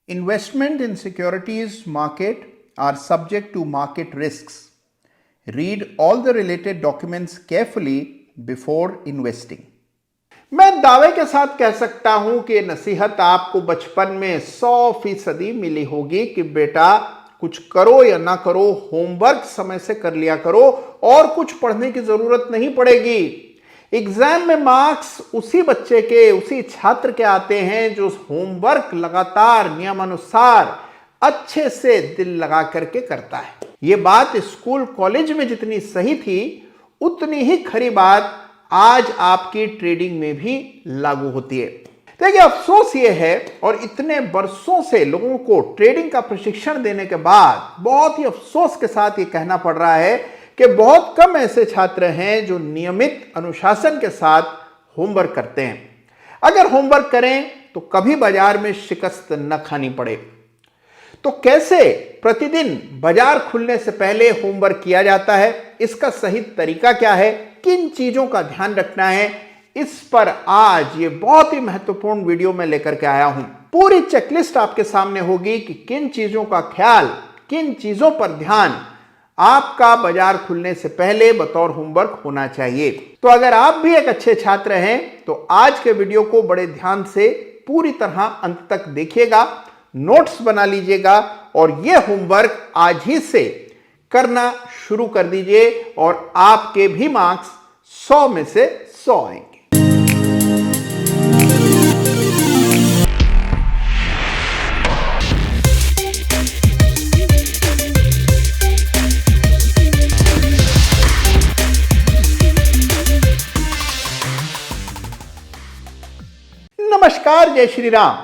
Investment in securities market are subject to market risks. Read all the related documents carefully before investing. मैं दावे के साथ कह सकता हूं कि नसीहत आपको बचपन में 100% मिली होगी कि बेटा कुछ करो या ना करो, होमवर्क समय से कर लिया करो और कुछ पढ़ने की जरूरत नहीं पड़ेगी। एग्जाम में मार्क्स उसी बच्चे के, उसी छात्र के आते हैं जो होमवर्क लगातार नियमानुसार अच्छे से दिल लगा करके करता है। यह बात स्कूल कॉलेज में जितनी सही थी उतनी ही खरी बात आज आपकी ट्रेडिंग में भी लागू होती है। देखिए, अफसोस यह है और इतने वर्षों से लोगों को ट्रेडिंग का प्रशिक्षण देने के बाद बहुत ही अफसोस के साथ यह कहना पड़ रहा है कि बहुत कम ऐसे छात्र हैं जो नियमित अनुशासन के साथ होमवर्क करते हैं। अगर होमवर्क करें तो कभी बाजार में शिकस्त न खानी पड़े। तो कैसे प्रतिदिन बाजार खुलने से पहले होमवर्क किया जाता है, इसका सही तरीका क्या है, किन चीजों का ध्यान रखना है, इस पर आज ये बहुत ही महत्वपूर्ण वीडियो में लेकर के आया हूं। पूरी चेकलिस्ट आपके सामने होगी कि किन चीजों का ख्याल, किन चीजों पर ध्यान आपका बाजार खुलने से पहले बतौर होमवर्क होना चाहिए। तो अगर आप भी एक अच्छे छात्र हैं तो आज के वीडियो को बड़े ध्यान से पूरी तरह अंत तक देखिएगा, नोट्स बना लीजिएगा और यह होमवर्क आज ही से करना शुरू कर दीजिए और आपके भी मार्क्स 100 में से 100 आएंगे। नमस्कार, जय श्री राम।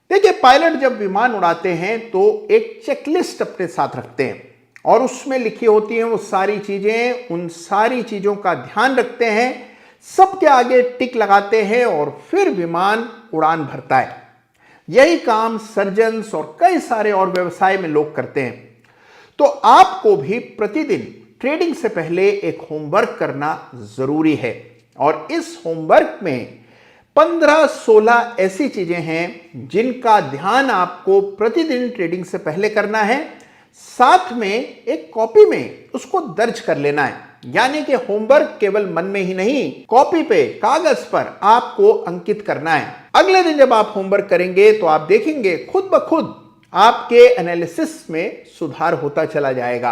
देखिए, पायलट जब विमान उड़ाते हैं तो एक चेकलिस्ट अपने साथ रखते हैं और उसमें लिखी होती हैं वो सारी चीजें, उन सारी चीजों का ध्यान रखते हैं, सबके आगे टिक लगाते हैं और फिर विमान उड़ान भरता है। यही काम सर्जन्स और कई सारे और व्यवसाय में लोग करते हैं। तो आपको भी प्रतिदिन ट्रेडिंग से पहले एक होमवर्क करना जरूरी है और इस होमवर्क में 15-16 ऐसी चीजें हैं जिनका ध्यान आपको प्रतिदिन ट्रेडिंग से पहले करना है। साथ में एक कॉपी में उसको दर्ज कर लेना है, यानी कि होमवर्क केवल मन में ही नहीं, कॉपी पे, कागज पर आपको अंकित करना है। अगले दिन जब आप होमवर्क करेंगे तो आप देखेंगे खुद ब खुद आपके एनालिसिस में सुधार होता चला जाएगा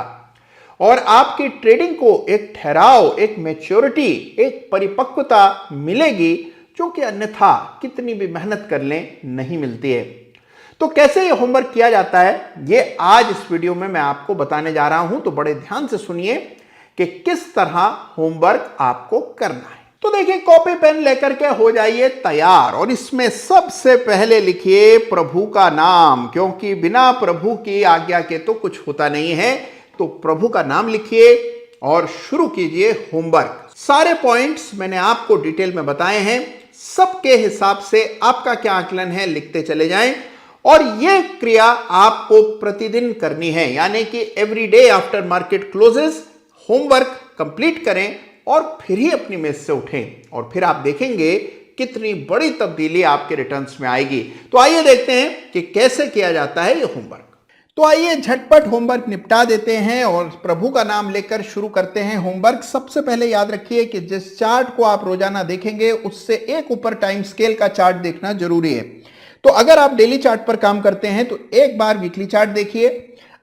और आपकी ट्रेडिंग को एक ठहराव, एक मैच्योरिटी, एक परिपक्वता मिलेगी जो कि अन्यथा कितनी भी मेहनत कर लें नहीं मिलती है। तो कैसे ये होमवर्क किया जाता है, ये आज इस वीडियो में मैं आपको बताने जा रहा हूं। तो बड़े ध्यान से सुनिए कि किस तरह होमवर्क आपको करना है। तो देखिए, कॉपी पेन लेकर के हो जाइए तैयार और इसमें सबसे पहले लिखिए प्रभु का नाम, क्योंकि बिना प्रभु की आज्ञा के तो कुछ होता नहीं है। तो प्रभु का नाम लिखिए और शुरू कीजिए होमवर्क। सारे पॉइंट्स मैंने आपको डिटेल में बताए हैं, सबके हिसाब से आपका क्या आकलन है लिखते चले जाएं और यह क्रिया आपको प्रतिदिन करनी है, यानी कि every day after market closes homework complete करें और फिर ही अपनी मेज से उठें और फिर आप देखेंगे कितनी बड़ी तब्दीली आपके रिटर्न्स में आएगी। तो आइए देखते हैं कि कैसे किया जाता है यह होमवर्क। तो आइए झटपट होमवर्क निपटा देते हैं और प्रभु का नाम लेकर शुरू करते हैं होमवर्क। सबसे पहले याद रखिए कि जिस चार्ट को आप रोजाना देखेंगे उससे एक ऊपर टाइम स्केल का चार्ट देखना जरूरी है। तो अगर आप डेली चार्ट पर काम करते हैं तो एक बार वीकली चार्ट देखिए,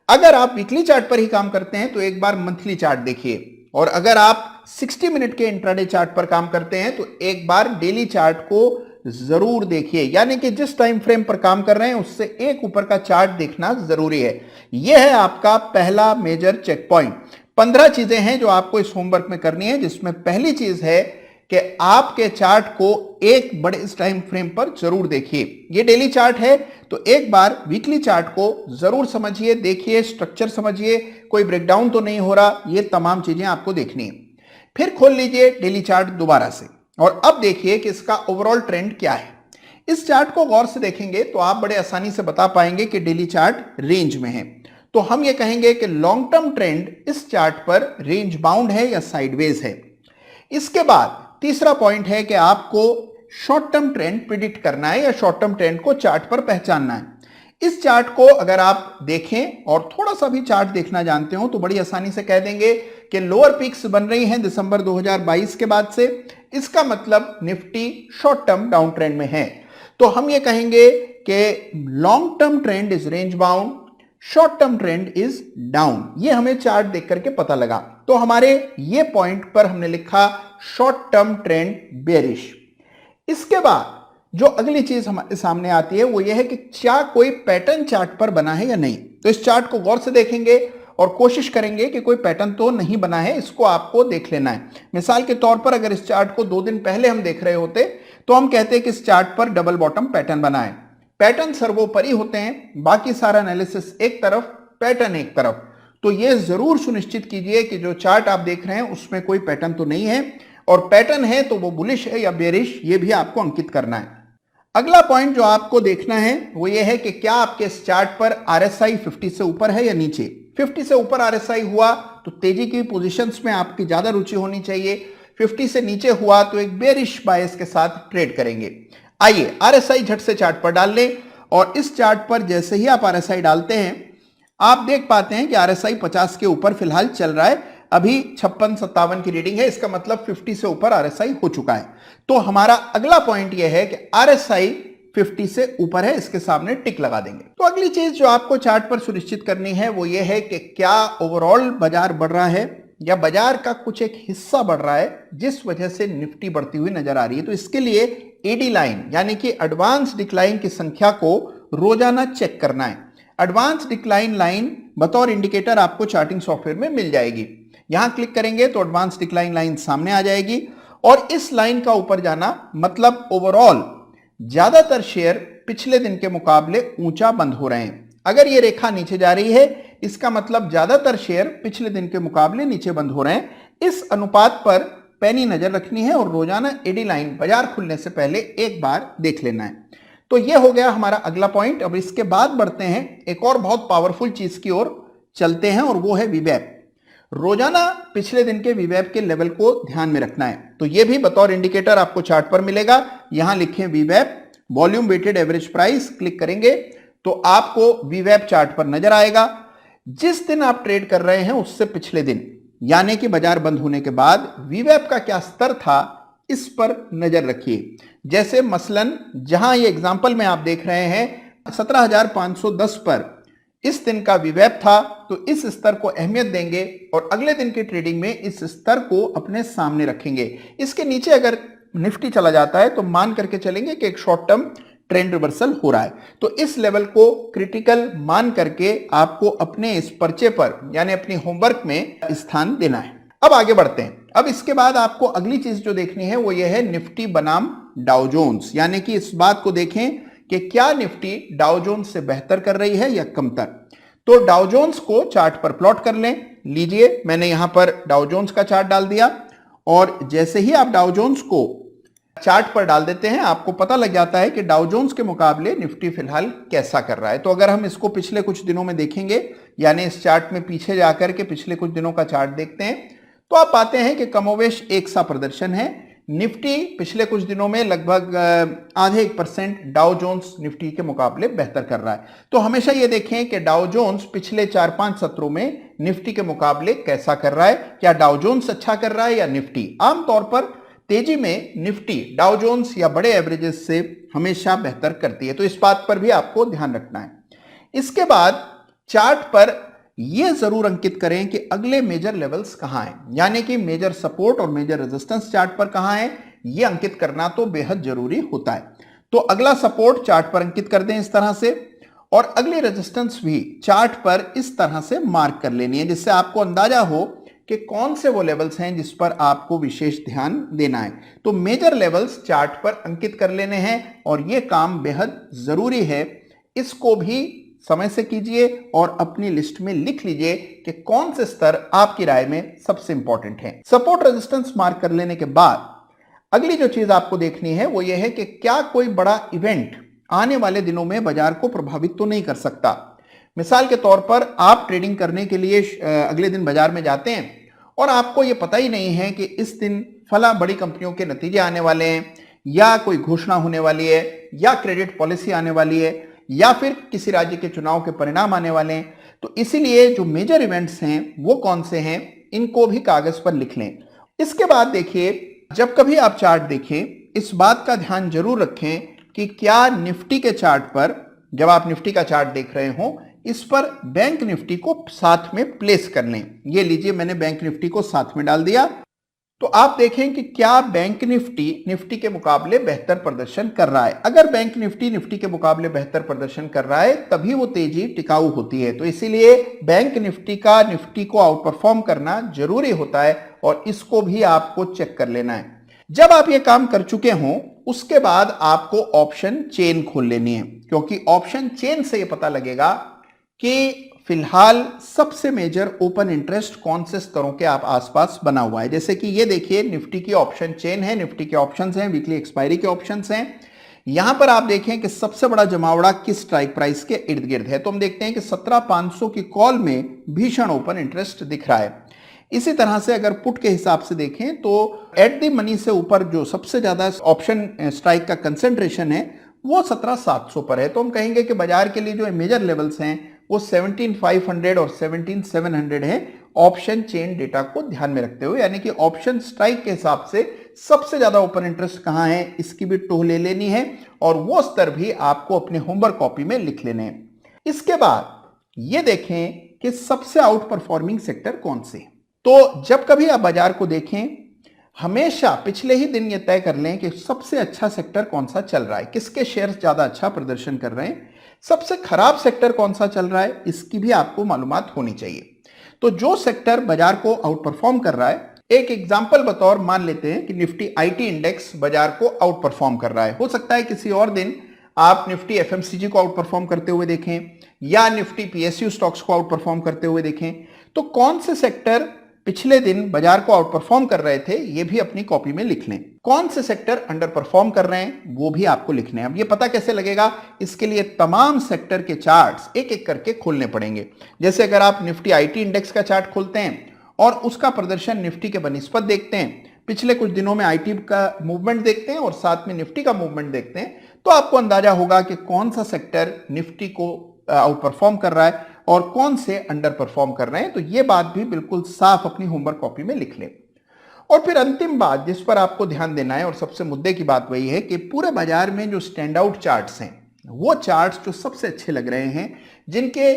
अगर आप वीकली चार्ट पर ही काम करते हैं तो एक बार मंथली चार्ट देखिए और अगर आप 60 मिनट के इंट्राडे चार्ट पर काम करते हैं तो एक बार डेली चार्ट को जरूर देखिए, यानी कि जिस टाइम फ्रेम पर काम कर रहे हैं उससे एक ऊपर का चार्ट देखना जरूरी है। यह है आपका पहला मेजर चेक पॉइंट। 15 चीजें हैं जो आपको इस होमवर्क में करनी है, जिसमें पहली चीज है कि आपके चार्ट को एक बड़े टाइम फ्रेम पर जरूर देखिए। यह डेली चार्ट है तो एक बार वीकली चार्ट को जरूर समझिए, देखिए, स्ट्रक्चर समझिए, कोई ब्रेकडाउन तो नहीं हो रहा, ये तमाम चीजें आपको देखनी है। फिर खोल लीजिए डेली चार्ट दोबारा से और अब देखिए कि इसका ओवरऑल ट्रेंड क्या है। इस चार्ट को गौर से देखेंगे तो आप बड़े आसानी से बता पाएंगे कि डेली चार्ट रेंज में है। तो हम ये कहेंगे कि लॉन्ग टर्म ट्रेंड इस चार्ट पर रेंज बाउंड है या साइडवेज है। इसके बाद तीसरा पॉइंट है कि आपको शॉर्ट टर्म ट्रेंड प्रिडिक्ट करना है या शॉर्ट टर्म ट्रेंड को चार्ट पर पहचानना है। इस चार्ट को अगर आप देखें और थोड़ा सा भी चार्ट देखना जानते हो तो बड़ी आसानी से कह देंगे कि लोअर पीक्स बन रही हैं दिसंबर 2022 के बाद से। इसका मतलब Nifty short term down trend में है। तो हम ये कहेंगे कि long term trend is range bound, short term trend is down. ये हमें चार्ट देख करके पता लगा। तो हमारे ये पॉइंट पर हमने लिखा शॉर्ट टर्म ट्रेंड बेरिश। इसके बाद जो अगली चीज हमारे सामने आती है वो ये है कि क्या कोई पैटर्न चार्ट पर बना है या नहीं। तो इस चार्ट को गौर से देखेंगे और कोशिश करेंगे कि कोई पैटर्न तो नहीं बना है, इसको आपको देख लेना है। मिसाल के तौर पर अगर इस चार्ट को 2 दिन पहले हम देख रहे होते तो हम कहते हैं कि इस चार्ट पर डबल बॉटम पैटर्न बना है। पैटर्न सर्वोपरि होते हैं, बाकी सारा एनालिसिस एक तरफ, पैटर्न एक तरफ। तो यह जरूर सुनिश्चित कीजिए कि जो चार्ट आप देख रहे हैं उसमें कोई पैटर्न तो नहीं है, और पैटर्न है तो वो बुलिश है या बेरिश, ये भी आपको अंकित करना है। अगला पॉइंट जो आपको देखना है वो ये है कि क्या आपके इस चार्ट पर आरएसआई 50 से ऊपर है या नीचे। 50 से ऊपर आरएसआई हुआ तो तेजी की पोजीशंस में आपकी ज्यादा रुचि होनी चाहिए। 50 से नीचे हुआ तो एक बेरिश बायस के साथ ट्रेड करेंगे। आइए आरएसआई झट से चार्ट पर डाल लें, और इस चार्ट पर जैसे ही आप आरएसआई डालते हैं आप देख पाते हैं कि आरएसआई 50 के ऊपर फिलहाल चल रहा है। अभी 56-57 की रीडिंग है, इसका मतलब 50 से ऊपर आरएसआई हो चुका है। तो हमारा अगला पॉइंट यह है कि आरएसआई 50 से ऊपर है, इसके सामने टिक लगा देंगे। तो अगली चीज जो आपको चार्ट पर सुनिश्चित करनी है वो यह है कि क्या ओवरऑल बाजार बढ़ रहा है या बाजार का कुछ एक हिस्सा बढ़ रहा है जिस वजह से निफ्टी बढ़ती हुई नजर आ रही है। तो इसके लिए एडी लाइन यानी कि एडवांस डिक्लाइन की संख्या को रोजाना चेक करना है। एडवांस डिक्लाइन लाइन बतौर इंडिकेटर आपको चार्टिंग सॉफ्टवेयर में मिल जाएगी। यहां क्लिक करेंगे तो एडवांस डिक्लाइन लाइन सामने आ जाएगी, और इस लाइन का ऊपर जाना मतलब ओवरऑल ज्यादातर शेयर पिछले दिन के मुकाबले ऊंचा बंद हो रहे हैं। अगर ये रेखा नीचे जा रही है इसका मतलब ज्यादातर शेयर पिछले दिन के मुकाबले नीचे बंद हो रहे हैं। इस अनुपात पर पैनी नजर रखनी है और रोजाना एडी लाइन बाजार खुलने से पहले एक बार देख लेना है। तो यह हो गया हमारा अगला पॉइंट। अब इसके बाद बढ़ते हैं एक और बहुत पावरफुल चीज की ओर चलते हैं, और वो है वीवैप। रोजाना पिछले दिन के वीवैप के लेवल को ध्यान में रखना है। तो यह भी बतौर इंडिकेटर आपको चार्ट पर मिलेगा। यहां लिखें वीवैप volume weighted average price, click करेंगे तो आपको वीवैप चार्ट पर नजर आएगा। जिस दिन आप ट्रेड कर रहे हैं उससे पिछले दिन यानी कि बाजार बंद होने के बाद वीवैप का क्या स्तर था इस पर नजर रखिए। जैसे मसलन जहां ये एग्जांपल में आप देख रहे हैं 17,510 पर इस दिन का वीवैप था, तो इस स्तर को अहमियत देंगे और अगले दिन की ट्रेडिंग में इस स्तर को अपने सामने रखेंगे। इसके नीचे अगर निफ्टी चला जाता है तो मान करके चलेंगे कि एक शॉर्ट टर्म ट्रेंड रिवर्सल हो रहा है। तो इस लेवल को क्रिटिकल मान करके आपको अपने इस पर्चे पर यानी अपनी होमवर्क में स्थान देना है। अब आगे बढ़ते हैं। अब इसके बाद आपको अगली चीज जो देखनी है वो ये है निफ्टी बनाम डाउ जोन्स, यानी कि इस बात को देखें कि क्या निफ्टी डाउ जोन्स से बेहतर कर रही है या कमतर। तो डाउ जोन्स को चार्ट पर प्लॉट कर लें। लीजिए मैंने यहां पर डाउ जोन्स का चार्ट डाल दिया, और जैसे ही आप डाउ जोन्स को चार्ट पर डाल देते हैं आपको पता लग जाता है कि डाउ जोन्स के मुकाबले निफ्टी फिलहाल कैसा कर रहा है। तो अगर हम इसको पिछले कुछ दिनों में देखेंगे यानी इस चार्ट में पीछे जाकर के पिछले कुछ दिनों का चार्ट देखते हैं तो आप पाते हैं कि कमोवेश एक सा प्रदर्शन है। निफ्टी पिछले कुछ दिनों में लगभग आधे 1% डाउ जोन्स निफ्टी के मुकाबले बेहतर कर रहा है। तो हमेशा ये देखें कि डाउ जोन्स पिछले 4-5 सत्रों में निफ्टी के मुकाबले कैसा कर रहा है। क्या डाउ जोन्स अच्छा कर रहा है या निफ्टी। आमतौर पर तेजी में निफ्टी डाउ जोन्स या बड़े एवरेजेस से हमेशा बेहतर करती है, तो इस बात पर भी आपको ध्यान रखना है। इसके बाद चार्ट पर यह जरूर अंकित करें कि अगले मेजर लेवल्स कहां हैं, यानी कि मेजर सपोर्ट और मेजर रेजिस्टेंस चार्ट पर कहां है, यह अंकित करना तो बेहद जरूरी होता है। तो अगला सपोर्ट चार्ट पर अंकित कर दें इस तरह से, और अगली रेजिस्टेंस भी चार्ट पर इस तरह से मार्क कर लेनी है, जिससे आपको अंदाजा हो कि कौन से वो लेवल्स हैं जिस पर आपको विशेष ध्यान देना है। तो मेजर लेवल्स चार्ट पर अंकित कर लेने हैं, और यह काम बेहद जरूरी है। इसको भी समय से कीजिए और अपनी लिस्ट में लिख लीजिए कि कौन से स्तर आपकी राय में सबसे इंपॉर्टेंट हैं। सपोर्ट रेजिस्टेंस मार्क कर लेने के बाद अगली जो चीज आपको देखनी है वो यह है कि क्या कोई बड़ा इवेंट आने वाले दिनों में बाजार को प्रभावित तो नहीं कर सकता। मिसाल के तौर पर आप ट्रेडिंग करने के लिए अगले दिन बाजार में जाते हैं और आपको यह पता ही नहीं है कि इस दिन फला बड़ी कंपनियों के नतीजे आने वाले हैं, या कोई घोषणा होने वाली है, या क्रेडिट पॉलिसी आने वाली है, या फिर किसी राज्य के चुनाव के परिणाम आने वाले हैं। तो इसीलिए जो मेजर इवेंट्स हैं वो कौन से हैं, इनको भी कागज पर लिख लें। इसके बाद देखिए, जब कभी आप चार्ट देखें, इस बात का ध्यान जरूर रखें कि क्या निफ्टी के चार्ट पर, जब आप निफ्टी का चार्ट देख रहे हो, इस पर बैंक निफ्टी को साथ में प्लेस कर लें। ये लीजिए, मैंने बैंक निफ्टी को साथ में डाल दिया। तो आप देखें कि क्या बैंक निफ्टी के मुकाबले बेहतर प्रदर्शन कर रहा है। अगर बैंक निफ्टी के मुकाबले बेहतर प्रदर्शन कर रहा है तभी वो तेजी टिकाऊ होती है। तो इसीलिए बैंक निफ्टी को आउट परफॉर्म करना जरूरी होता है और इसको भी आपको चेक कर लेना है। जब आप ये काम कर चुके हों, उसके बाद आपको ऑप्शन चेन खोल लेनी है, क्योंकि ऑप्शन चेन से ये पता लगेगा कि फिलहाल सबसे मेजर ओपन इंटरेस्ट कौन से स्तरों के आप आसपास बना हुआ है। जैसे कि ये देखिए, निफ्टी की ऑप्शन चेन है, निफ्टी के ऑप्शंस हैं, वीकली एक्सपायरी के ऑप्शंस हैं। यहां पर आप देखें कि सबसे बड़ा जमावड़ा किस स्ट्राइक प्राइस के इर्द गिर्द है। तो हम देखते हैं कि 17,500 की कॉल में भीषण ओपन इंटरेस्ट दिख रहा है। इसी तरह से अगर पुट के हिसाब से देखें तो एट द मनी से ऊपर जो सबसे ज्यादा ऑप्शन स्ट्राइक का कंसेंट्रेशन है वो 17,700 पर है। तो हम कहेंगे कि बाजार के लिए जो मेजर लेवल्स हैं वो 17,500 और 17,700 है, ऑप्शन चेन डेटा को ध्यान में रखते हुए। यानी कि ऑप्शन स्ट्राइक के हिसाब से सबसे ज्यादा ओपन इंटरेस्ट कहां है, इसकी भी टोह ले लेनी है और वो स्तर भी आपको अपने होमवर्क कॉपी में लिख लेने हैं। इसके बाद ये देखें कि सबसे आउट परफॉर्मिंग सेक्टर कौन से। तो जब कभी आप बाजार को देखें, हमेशा पिछले ही दिन ये तय कर लें कि सबसे अच्छा सेक्टर कौन सा चल रहा है, किसके शेयर्स ज्यादा अच्छा प्रदर्शन कर रहे हैं। सबसे खराब सेक्टर कौन सा चल रहा है, इसकी भी आपको मालूमात होनी चाहिए। तो जो सेक्टर बाजार को आउट परफॉर्म कर रहा है, एक एग्जांपल बतौर मान लेते हैं कि निफ्टी आईटी इंडेक्स बाजार को आउट परफॉर्म कर रहा है। हो सकता है किसी और दिन आप निफ्टी एफएमसीजी को आउट परफॉर्म करते हुए देखें या निफ्टी पीएसयू स्टॉक्स को आउट परफॉर्म करते हुए देखें। तो कौन से सेक्टर पिछले दिन बाजार को आउट परफॉर्म कर रहे थे, ये भी अपनी कॉपी में लिख लें। कौन से सेक्टर अंडर परफॉर्म कर रहे हैं वो भी आपको लिखने हैं। अब ये पता कैसे लगेगा, इसके लिए तमाम सेक्टर के चार्ट्स एक एक करके खोलने पड़ेंगे। जैसे अगर आप निफ्टी आईटी इंडेक्स का चार्ट खोलते हैं और उसका प्रदर्शन निफ्टी के बनिस्पत देखते हैं, पिछले कुछ दिनों में आईटी का मूवमेंट देखते हैं और साथ में निफ्टी का मूवमेंट देखते हैं, तो आपको अंदाजा होगा कि कौन सा सेक्टर निफ्टी को आउट परफॉर्म कर रहा है और कौन से अंडर परफॉर्म कर रहे हैं। तो ये बात भी बिल्कुल साफ अपनी होमवर्क कॉपी में लिख लें। और फिर अंतिम बात जिस पर आपको ध्यान देना है और सबसे मुद्दे की बात वही है कि पूरे बाजार में जो स्टैंड आउट चार्ट्स हैं, वो चार्ट्स जो सबसे अच्छे लग रहे हैं, जिनके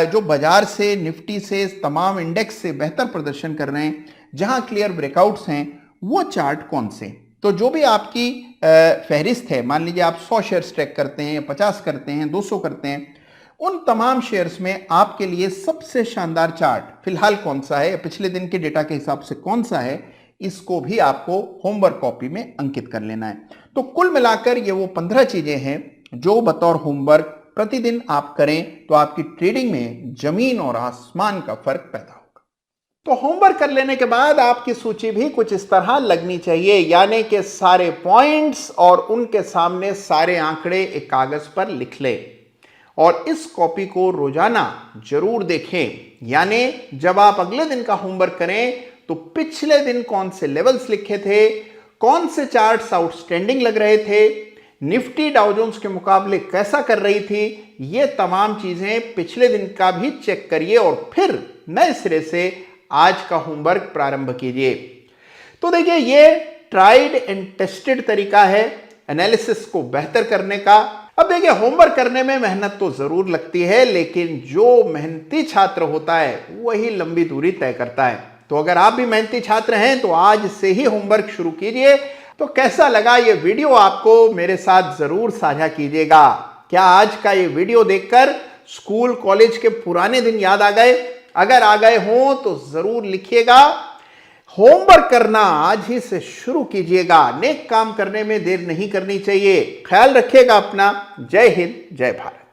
जो बाजार से, निफ्टी से, तमाम इंडेक्स से बेहतर प्रदर्शन कर रहे हैं, जहां क्लियर ब्रेकआउट्स हैं, वो चार्ट कौन से। तो जो भी आपकी फहरिस्त है, मान लीजिए आप 100 शेयर्स ट्रैक करते हैं, 50 करते हैं, 200 करते हैं, उन तमाम शेयर्स में आपके लिए सबसे शानदार चार्ट फिलहाल कौन सा है, पिछले दिन के डेटा के हिसाब से कौन सा है, इसको भी आपको होमवर्क कॉपी में अंकित कर लेना है। तो कुल मिलाकर ये वो 15 चीजें हैं जो बतौर होमवर्क प्रतिदिन आप करें तो आपकी ट्रेडिंग में जमीन और आसमान का फर्क पैदा होगा। तो होमवर्क कर लेने के बाद आपकी सूची भी कुछ इस तरह लगनी चाहिए, यानी कि सारे पॉइंट्स और उनके सामने सारे आंकड़े एक कागज पर लिख ले और इस कॉपी को रोजाना जरूर देखें। यानी जब आप अगले दिन का होमवर्क करें तो पिछले दिन कौन से लेवल्स लिखे थे, कौन से चार्ट्स आउटस्टैंडिंग लग रहे थे, निफ्टी डाउ जोन्स के मुकाबले कैसा कर रही थी, ये तमाम चीजें पिछले दिन का भी चेक करिए और फिर नए सिरे से आज का होमवर्क प्रारंभ कीजिए। तो देखिए, ये ट्राइड एंड टेस्टेड तरीका है एनालिसिस को बेहतर करने का। अब देखिए, होमवर्क करने में मेहनत तो जरूर लगती है, लेकिन जो मेहनती छात्र होता है वही लंबी दूरी तय करता है। तो अगर आप भी मेहनती छात्र हैं तो आज से ही होमवर्क शुरू कीजिए। तो कैसा लगा ये वीडियो आपको मेरे साथ जरूर साझा कीजिएगा। क्या आज का ये वीडियो देखकर स्कूल कॉलेज के पुराने दिन याद आ गए? अगर आ गए हों तो जरूर लिखिएगा। होमवर्क करना आज ही से शुरू कीजिएगा। नेक काम करने में देर नहीं करनी चाहिए। ख्याल रखिएगा अपना। जय हिंद, जय भारत।